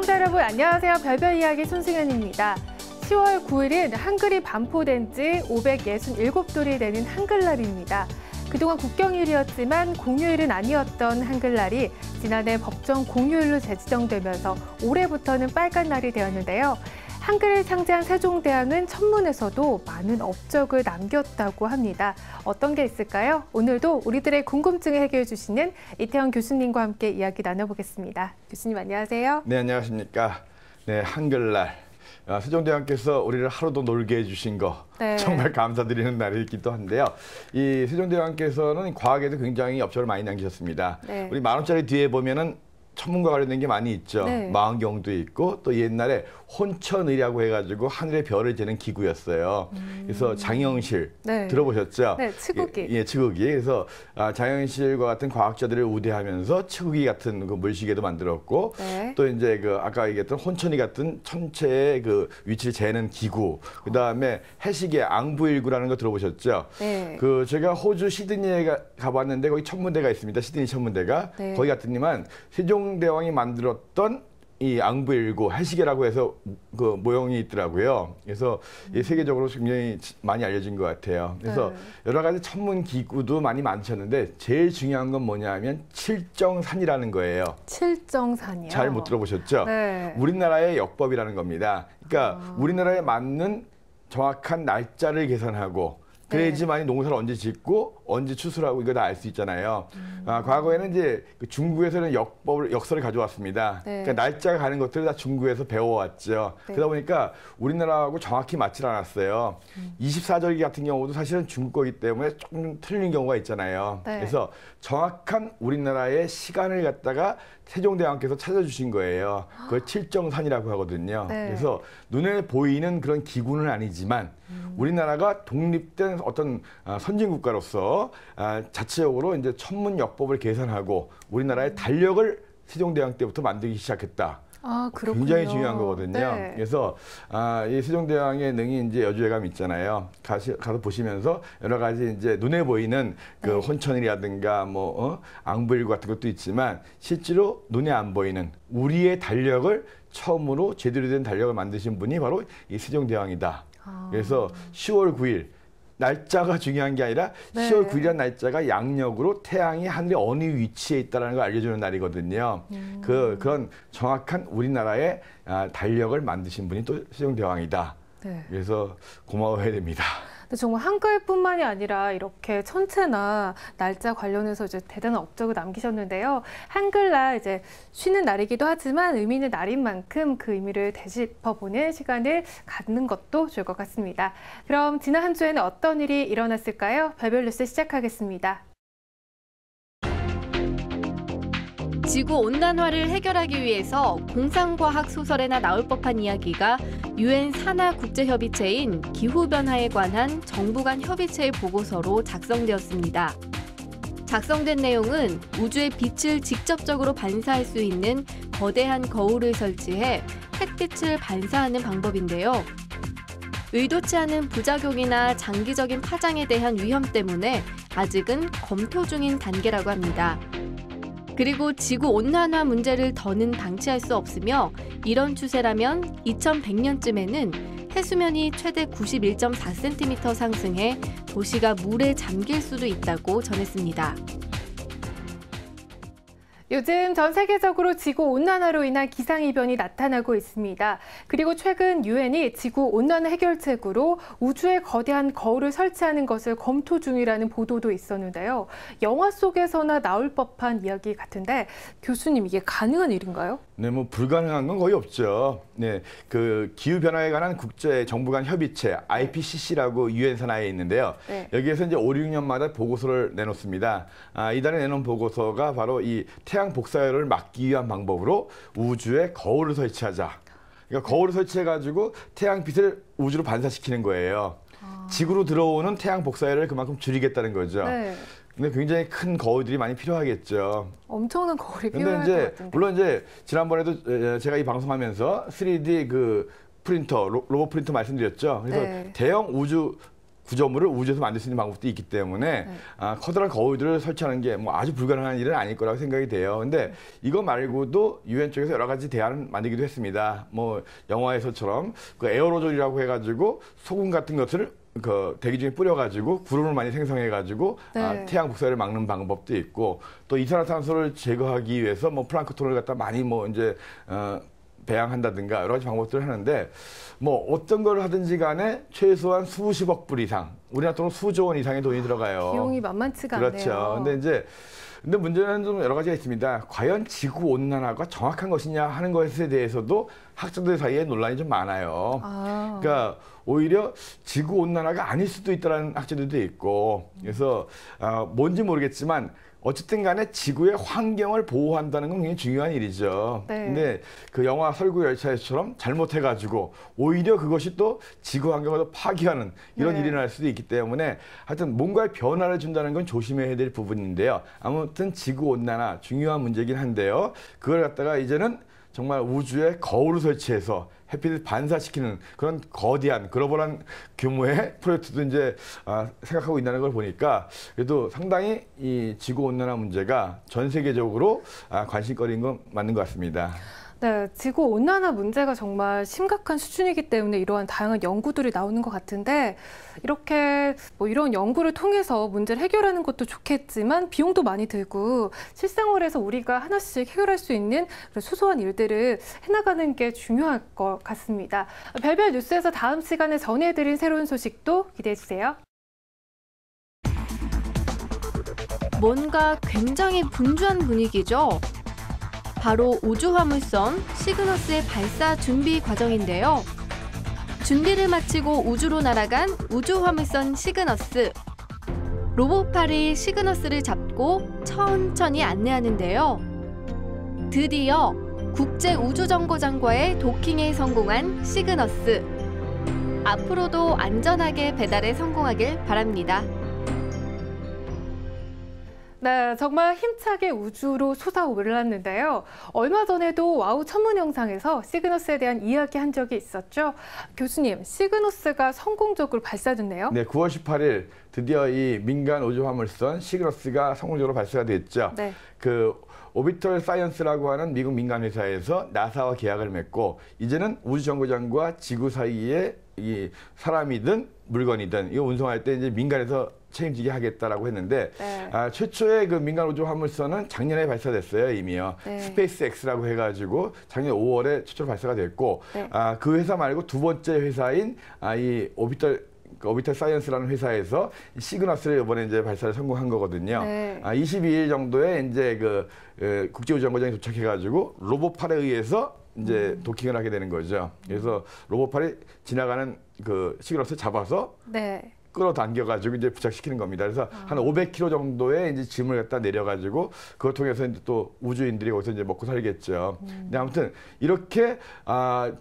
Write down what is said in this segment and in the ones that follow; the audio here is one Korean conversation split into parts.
시청자 여러분 안녕하세요. 별별 이야기 손승연입니다. 10월 9일은 한글이 반포된 지 567돌이 되는 한글날입니다. 그동안 국경일이었지만 공휴일은 아니었던 한글날이 지난해 법정 공휴일로 재지정되면서 올해부터는 빨간 날이 되었는데요. 한글을 창제한 세종대왕은 천문에서도 많은 업적을 남겼다고 합니다. 어떤 게 있을까요? 오늘도 우리들의 궁금증을 해결해 주시는 이태원 교수님과 함께 이야기 나눠보겠습니다. 교수님 안녕하세요. 네, 안녕하십니까. 네, 한글날. 세종대왕께서 우리를 하루도 놀게 해주신 거 정말 감사드리는 날이기도 한데요. 이 세종대왕께서는 과학에도 굉장히 업적을 많이 남기셨습니다. 우리 10,000원짜리 뒤에 보면은 천문과 관련된 게 많이 있죠. 망원경도 있고 또 옛날에 혼천의라고 해가지고 하늘의 별을 재는 기구였어요. 그래서 장영실 들어보셨죠? 네, 치국이. 예, 치국이. 그래서 장영실과 같은 과학자들을 우대하면서 치국이 같은 그 물시계도 만들었고 또 이제 그 아까 얘기했던 혼천의 같은 천체의 그 위치를 재는 기구. 그 다음에 해시계 앙부일구라는 거 들어보셨죠? 그 제가 호주 시드니에 가봤는데 거기 천문대가 있습니다. 시드니 천문대가. 거기 갔더니만 세종대왕이 만들었던 이 앙부일구 해시계라고 해서 그 모형이 있더라고요. 그래서 세계적으로 굉장히 많이 알려진 것 같아요. 그래서 여러 가지 천문 기구도 많이 만드셨는데 제일 중요한 건 뭐냐면 칠정산이라는 거예요. 칠정산이요? 잘 못 들어보셨죠? 우리나라의 역법이라는 겁니다. 그러니까 우리나라에 맞는 정확한 날짜를 계산하고 그래야지만이 농사를 언제 짓고 언제 추수하고 이거 다 알 수 있잖아요. 과거에는 이제 중국에서는 역설을 가져왔습니다. 그러니까 날짜가 가는 것들을 다 중국에서 배워왔죠. 그러다 보니까 우리나라하고 정확히 맞질 않았어요. 24절기 같은 경우도 사실은 중국 거기 때문에 조금 틀린 경우가 있잖아요. 그래서 정확한 우리나라의 시간을 갖다가 세종대왕께서 찾아주신 거예요. 그걸 칠정산이라고 하거든요. 그래서 눈에 보이는 그런 기구는 아니지만 우리나라가 독립된 어떤 선진국가로서 자체적으로 이제 천문역법을 계산하고 우리나라의 달력을 세종대왕 때부터 만들기 시작했다. 굉장히 중요한 거거든요. 그래서 이 세종대왕의 능이 이제 여주예감 있잖아요. 가서 보시면서 여러 가지 이제 눈에 보이는 그 혼천이라든가 뭐 앙부일구 같은 것도 있지만 실제로 눈에 안 보이는 우리의 달력을 처음으로 제대로 된 달력을 만드신 분이 바로 이 세종대왕이다. 그래서 10월 9일 날짜가 중요한 게 아니라 10월 9일이라는 날짜가 양력으로 태양이 하늘의 어느 위치에 있다는 걸 알려주는 날이거든요. 그런 정확한 우리나라의 달력을 만드신 분이 또 세종대왕이다. 그래서 고마워해야 됩니다. 정말 한글뿐만이 아니라 이렇게 천체나 날짜 관련해서 이제 대단한 업적을 남기셨는데요. 한글날 이제 쉬는 날이기도 하지만 의미 있는 날인 만큼 그 의미를 되짚어보는 시간을 갖는 것도 좋을 것 같습니다. 그럼 지난 한 주에는 어떤 일이 일어났을까요? 별별 뉴스 시작하겠습니다. 지구온난화를 해결하기 위해서 공상과학 소설에나 나올 법한 이야기가 UN 산하 국제협의체인 기후변화에 관한 정부 간 협의체의 보고서로 작성되었습니다. 작성된 내용은 우주의 빛을 직접적으로 반사할 수 있는 거대한 거울을 설치해 햇빛을 반사하는 방법인데요. 의도치 않은 부작용이나 장기적인 파장에 대한 위험 때문에 아직은 검토 중인 단계라고 합니다. 그리고 지구온난화 문제를 더는 방치할 수 없으며 이런 추세라면 2100년쯤에는 해수면이 최대 91.4cm 상승해 도시가 물에 잠길 수도 있다고 전했습니다. 요즘 전 세계적으로 지구온난화로 인한 기상이변이 나타나고 있습니다. 그리고 최근 유엔이 지구온난화 해결책으로 우주에 거대한 거울을 설치하는 것을 검토 중이라는 보도도 있었는데요. 영화 속에서나 나올 법한 이야기 같은데 교수님 이게 가능한 일인가요? 네, 뭐 불가능한 건 거의 없죠. 네, 그 기후 변화에 관한 국제 정부 간 협의체 IPCC라고 유엔 산하에 있는데요. 여기에서 이제 5, 6년마다 보고서를 내놓습니다. 이달에 내놓은 보고서가 바로 이 태양 복사열을 막기 위한 방법으로 우주에 거울을 설치하자. 그러니까 거울을 설치해가지고 태양빛을 우주로 반사시키는 거예요. 지구로 들어오는 태양 복사열을 그만큼 줄이겠다는 거죠. 근데 굉장히 큰 거울들이 많이 필요하겠죠. 엄청난 거울이 필요할 것 같은데. 물론 이제 지난번에도 제가 이 방송하면서 3D 그 프린터, 로봇 프린터 말씀드렸죠. 그래서 대형 우주 구조물을 우주에서 만들 수 있는 방법도 있기 때문에 커다란 거울들을 설치하는 게 뭐 아주 불가능한 일은 아닐 거라고 생각이 돼요. 근데 이거 말고도 유엔 쪽에서 여러 가지 대안을 만들기도 했습니다. 뭐 영화에서처럼 그 에어로졸이라고 해가지고 소금 같은 것을 그 대기 중에 뿌려가지고 구름을 많이 생성해가지고 태양 복사를 막는 방법도 있고 또 이산화탄소를 제거하기 위해서 뭐 플랑크톤을 갖다 많이 뭐 이제 배양한다든가 여러 가지 방법들을 하는데 뭐 어떤 걸 하든지 간에 최소한 수십억 불 이상 우리나라 돈으로 수조 원 이상의 돈이 들어가요. 비용이 만만치가 않네요. 그렇죠. 근데 문제는 좀 여러 가지가 있습니다. 과연 지구 온난화가 정확한 것이냐 하는 것에 대해서도 학자들 사이에 논란이 좀 많아요. 그러니까 오히려 지구 온난화가 아닐 수도 있다는 학자들도 있고 그래서 뭔지 모르겠지만 어쨌든 간에 지구의 환경을 보호한다는 건 굉장히 중요한 일이죠. 근데 그 영화 설국 열차에서처럼 잘못해가지고 오히려 그것이 또 지구 환경을 더 파괴하는 이런 일이 날 수도 있기 때문에 하여튼 뭔가의 변화를 준다는 건 조심해야 될 부분인데요. 아무튼 지구 온난화 중요한 문제긴 한데요. 그걸 갖다가 이제는 정말 우주에 거울을 설치해서 햇빛을 반사시키는 그런 거대한 글로벌한 규모의 프로젝트도 이제 생각하고 있다는 걸 보니까 그래도 상당히 이 지구 온난화 문제가 전 세계적으로 관심거리인 건 맞는 것 같습니다. 네, 지구 온난화 문제가 정말 심각한 수준이기 때문에 이러한 다양한 연구들이 나오는 것 같은데 이렇게 뭐 이런 연구를 통해서 문제를 해결하는 것도 좋겠지만 비용도 많이 들고 실생활에서 우리가 하나씩 해결할 수 있는 그런 소소한 일들을 해나가는 게 중요할 것 같습니다. 별별 뉴스에서 다음 시간에 전해드린 새로운 소식도 기대해 주세요. 뭔가 굉장히 분주한 분위기죠. 바로 우주화물선 시그너스의 발사 준비 과정인데요. 준비를 마치고 우주로 날아간 우주화물선 시그너스. 로봇팔이 시그너스를 잡고 천천히 안내하는데요. 드디어 국제우주정거장과의 도킹에 성공한 시그너스. 앞으로도 안전하게 배달에 성공하길 바랍니다. 네, 정말 힘차게 우주로 솟아올랐는데요. 얼마 전에도 와우 천문 영상에서 시그너스에 대한 이야기 한 적이 있었죠. 교수님, 시그너스가 성공적으로 발사됐네요. 네, 9월 18일 드디어 이 민간 우주화물선 시그너스가 성공적으로 발사가 됐죠. 그 오비털 사이언스라고 하는 미국 민간 회사에서 나사와 계약을 맺고 이제는 우주정거장과 지구 사이에 이 사람이든 물건이든 이거 운송할 때 이제 민간에서 책임지게 하겠다라고 했는데 최초의 그 민간 우주 화물선은 작년에 발사됐어요 이미요. 스페이스 X라고 해가지고 작년 5월에 최초로 발사가 됐고 그 회사 말고 두 번째 회사인 이 오비털 사이언스라는 회사에서 시그너스를 이번에 이제 발사를 성공한 거거든요. 22일 정도에 이제 그 국제우주정거장에 도착해가지고 로봇팔에 의해서 이제 도킹을 하게 되는 거죠. 그래서 로봇팔이 지나가는 그 시그너스를 잡아서 끌어당겨가지고 이제 부착시키는 겁니다. 그래서 한 500km 정도의 이제 짐을 갖다 내려가지고 그걸 통해서 이제 또 우주인들이 거기서 이제 먹고 살겠죠. 근데 아무튼 이렇게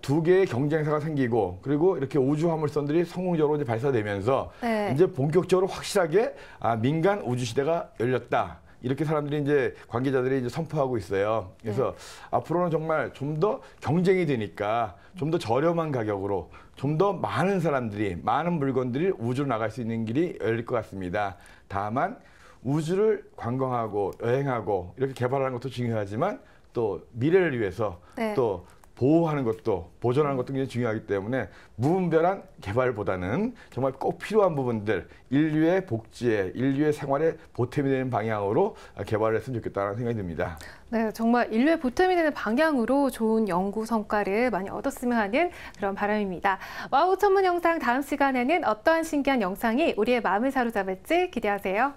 두 개의 경쟁사가 생기고 그리고 이렇게 우주 화물선들이 성공적으로 이제 발사되면서 이제 본격적으로 확실하게 민간 우주 시대가 열렸다. 이렇게 사람들이 이제 관계자들이 이제 선포하고 있어요. 그래서 앞으로는 정말 좀 더 경쟁이 되니까 좀 더 저렴한 가격으로 좀 더 많은 사람들이 많은 물건들이 우주로 나갈 수 있는 길이 열릴 것 같습니다. 다만 우주를 관광하고 여행하고 이렇게 개발하는 것도 중요하지만 또 미래를 위해서 또 보호하는 것도 보존하는 것도 굉장히 중요하기 때문에 무분별한 개발보다는 정말 꼭 필요한 부분들 인류의 복지에 인류의 생활에 보탬이 되는 방향으로 개발을 했으면 좋겠다는 생각이 듭니다. 네, 정말 인류의 보탬이 되는 방향으로 좋은 연구 성과를 많이 얻었으면 하는 그런 바람입니다. 와우 천문 영상 다음 시간에는 어떠한 신기한 영상이 우리의 마음을 사로잡을지 기대하세요.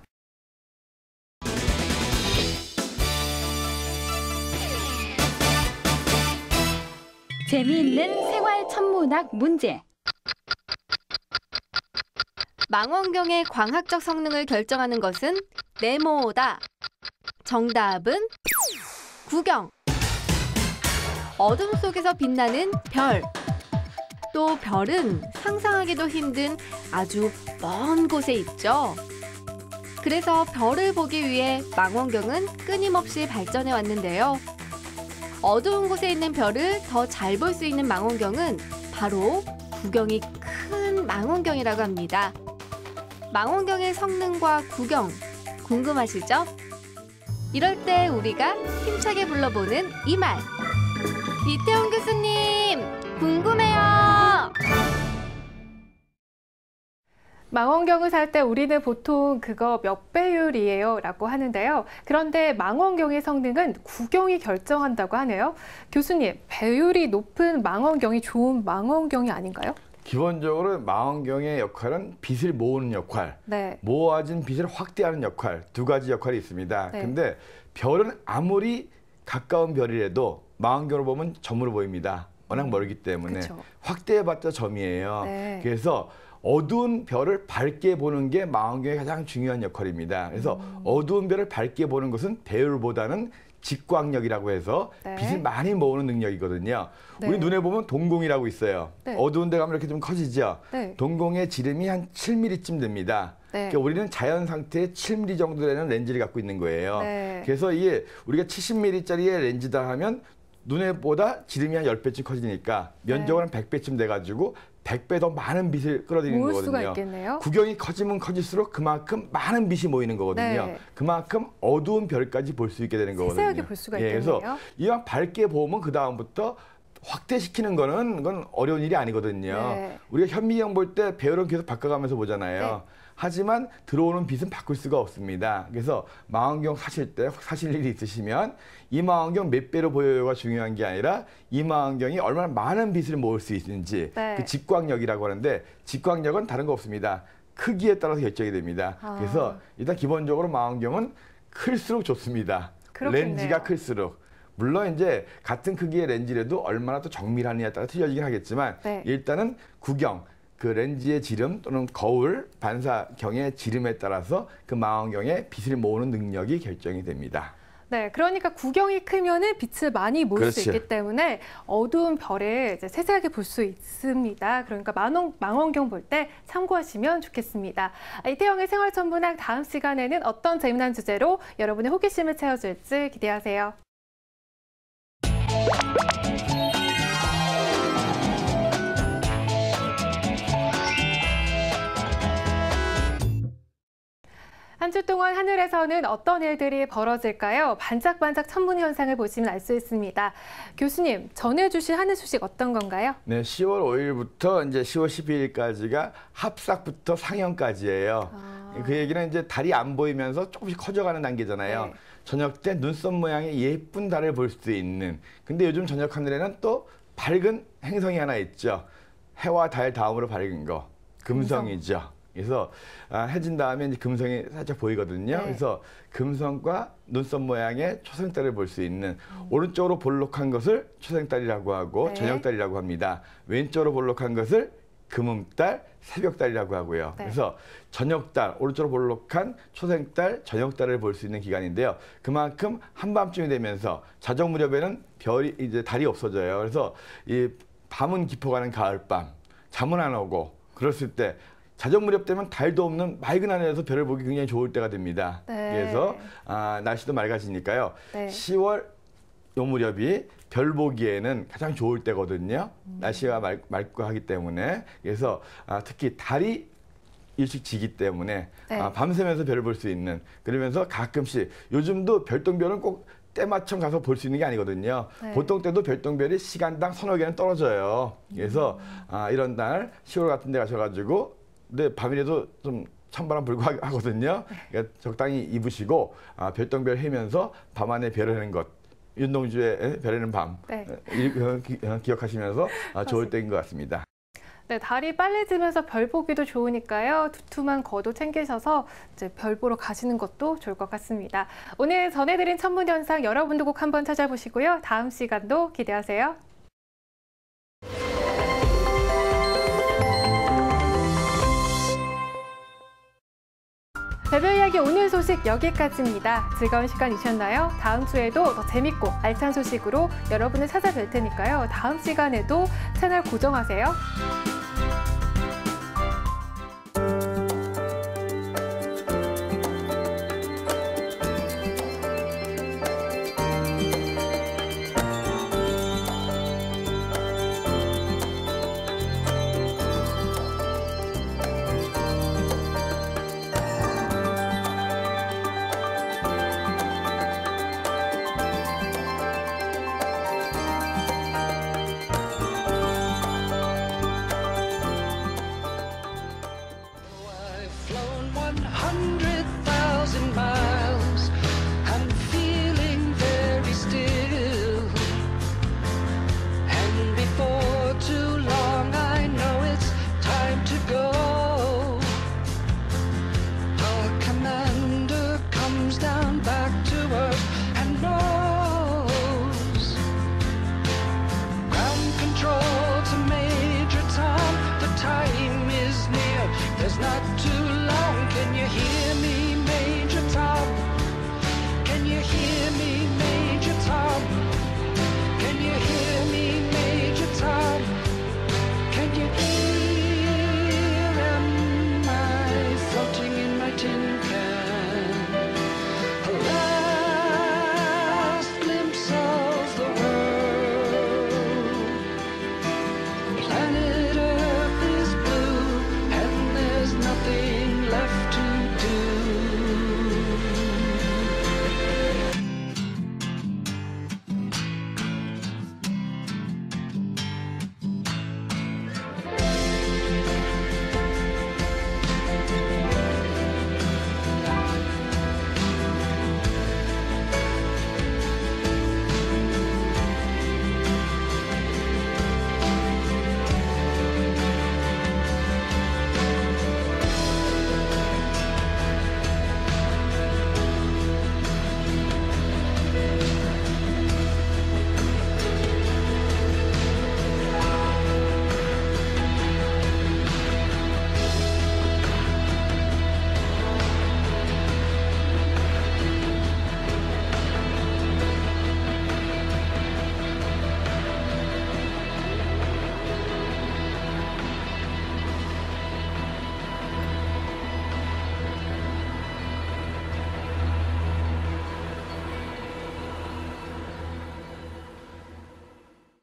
재미있는 생활 천문학 문제. 망원경의 광학적 성능을 결정하는 것은 네모다. 정답은 구경. 어둠 속에서 빛나는 별. 또 별은 상상하기도 힘든 아주 먼 곳에 있죠. 그래서 별을 보기 위해 망원경은 끊임없이 발전해 왔는데요. 어두운 곳에 있는 별을 더 잘 볼 수 있는 망원경은 바로 구경이 큰 망원경이라고 합니다. 망원경의 성능과 구경 궁금하시죠? 이럴 때 우리가 힘차게 불러보는 이 말. 이태원 교수님, 궁금해요. 망원경을 살 때 우리는 보통 그거 몇 배율이에요 라고 하는데요. 그런데 망원경의 성능은 구경이 결정한다고 하네요. 교수님, 배율이 높은 망원경이 좋은 망원경이 아닌가요? 기본적으로 망원경의 역할은 빛을 모으는 역할, 네. 모아진 빛을 확대하는 역할, 두 가지 역할이 있습니다. 네. 근데 별은 아무리 가까운 별이라도 망원경으로 보면 점으로 보입니다. 워낙 멀기 때문에. 그쵸. 확대해봤자 점이에요. 네. 그래서 어두운 별을 밝게 보는 게 망원경의 가장 중요한 역할입니다. 그래서 어두운 별을 밝게 보는 것은 배율보다는 직광력이라고 해서 네. 빛을 많이 모으는 능력이거든요. 네. 우리 눈에 보면 동공이라고 있어요. 네. 어두운 데 가면 이렇게 좀 커지죠. 네. 동공의 지름이 한 7mm쯤 됩니다. 네. 그러니까 우리는 자연 상태에 7mm 정도 되는 렌즈를 갖고 있는 거예요. 네. 그래서 이게 우리가 70mm짜리의 렌즈다 하면 눈에보다 지름이 한 10배쯤 커지니까 면적은 한 100배쯤 돼가지고 100배 더 많은 빛을 끌어들이는 모을 거거든요. 수가 있겠네요. 구경이 커지면 커질수록 그만큼 많은 빛이 모이는 거거든요. 네. 그만큼 어두운 별까지 볼 수 있게 되는 거거든요. 세세하게 볼 수가 있겠네요. 그래서 이왕 밝게 보면 그 다음부터 확대시키는 거는 그건 어려운 일이 아니거든요. 네. 우리가 현미경 볼 때 배열은 계속 바꿔가면서 보잖아요. 네. 하지만 들어오는 빛은 바꿀 수가 없습니다. 그래서 망원경 사실 때 사실 일이 있으시면 이 망원경 몇 배로 보여요가 중요한 게 아니라 이 망원경이 얼마나 많은 빛을 모을 수 있는지 네. 그 직광력이라고 하는데 직광력은 다른 거 없습니다. 크기에 따라서 결정이 됩니다. 아. 그래서 일단 기본적으로 망원경은 클수록 좋습니다. 그렇겠네요. 렌즈가 클수록. 물론 이제 같은 크기의 렌즈라도 얼마나 더 정밀하느냐에 따라 틀려지긴 하겠지만 네. 일단은 구경, 그 렌즈의 지름 또는 거울, 반사경의 지름에 따라서 그 망원경의 빛을 모으는 능력이 결정이 됩니다. 네, 그러니까 구경이 크면은 빛을 많이 모을 수 그렇죠. 있기 때문에 어두운 별을 이제 세세하게 볼 수 있습니다. 그러니까 망원경 볼 때 참고하시면 좋겠습니다. 이태영의 생활천문학 다음 시간에는 어떤 재미난 주제로 여러분의 호기심을 채워줄지 기대하세요. 한 주 동안 하늘에서는 어떤 일들이 벌어질까요? 반짝반짝 천문 현상을 보시면 알 수 있습니다. 교수님, 전해주신 하늘 소식 어떤 건가요? 네, 10월 5일부터 이제 10월 12일까지가 합삭부터 상현까지예요. 그 얘기는 이제 달이 안 보이면서 조금씩 커져가는 단계잖아요. 네. 저녁 때 눈썹 모양의 예쁜 달을 볼 수 있는. 근데 요즘 저녁 하늘에는 또 밝은 행성이 하나 있죠. 해와 달 다음으로 밝은 거. 금성이죠. 그래서 해진 다음에 이제 금성이 살짝 보이거든요. 네. 그래서 금성과 눈썹 모양의 초생달을 볼 수 있는 오른쪽으로 볼록한 것을 초생달이라고 하고 네. 저녁달이라고 합니다. 왼쪽으로 볼록한 것을 금음달, 새벽달이라고 하고요. 네. 그래서 저녁달, 오른쪽으로 볼록한 초생달, 저녁달을 볼 수 있는 기간인데요. 그만큼 한밤중이 되면서 자정 무렵에는 별이 이제 달이 없어져요. 그래서 이 밤은 깊어가는 가을밤, 잠은 안 오고 그랬을 때 자정 무렵 되면 달도 없는 맑은 하늘에서 별을 보기 굉장히 좋을 때가 됩니다. 네. 그래서 날씨도 맑아지니까요. 네. 10월 요 무렵이 별 보기에는 가장 좋을 때거든요. 날씨가 맑고 하기 때문에. 그래서 특히 달이 일찍 지기 때문에 네. 밤새면서 별을 볼 수 있는, 그러면서 가끔씩 요즘도 별똥별은 꼭 때맞춰 가서 볼 수 있는 게 아니거든요. 네. 보통 때도 별똥별이 시간당 서너 개는 떨어져요. 그래서 이런 날 10월 같은 데 가셔가지고 근데 밤이라도 좀 찬바람 불고 하거든요. 그러니까 적당히 입으시고 별똥별 해면서 밤하늘 별을 하는 것. 윤동주의 별에는 밤. 네. 기억하시면서 좋을 때인 것 같습니다. 네, 달이 빨리 지면서 별 보기도 좋으니까요. 두툼한 거도 챙기셔서 이제 별 보러 가시는 것도 좋을 것 같습니다. 오늘 전해드린 천문 현상 여러분도 꼭 한번 찾아보시고요. 다음 시간도 기대하세요. 별별 이야기 오늘 소식 여기까지입니다. 즐거운 시간이셨나요? 다음 주에도 더 재밌고 알찬 소식으로 여러분을 찾아뵐 테니까요. 다음 시간에도 채널 고정하세요.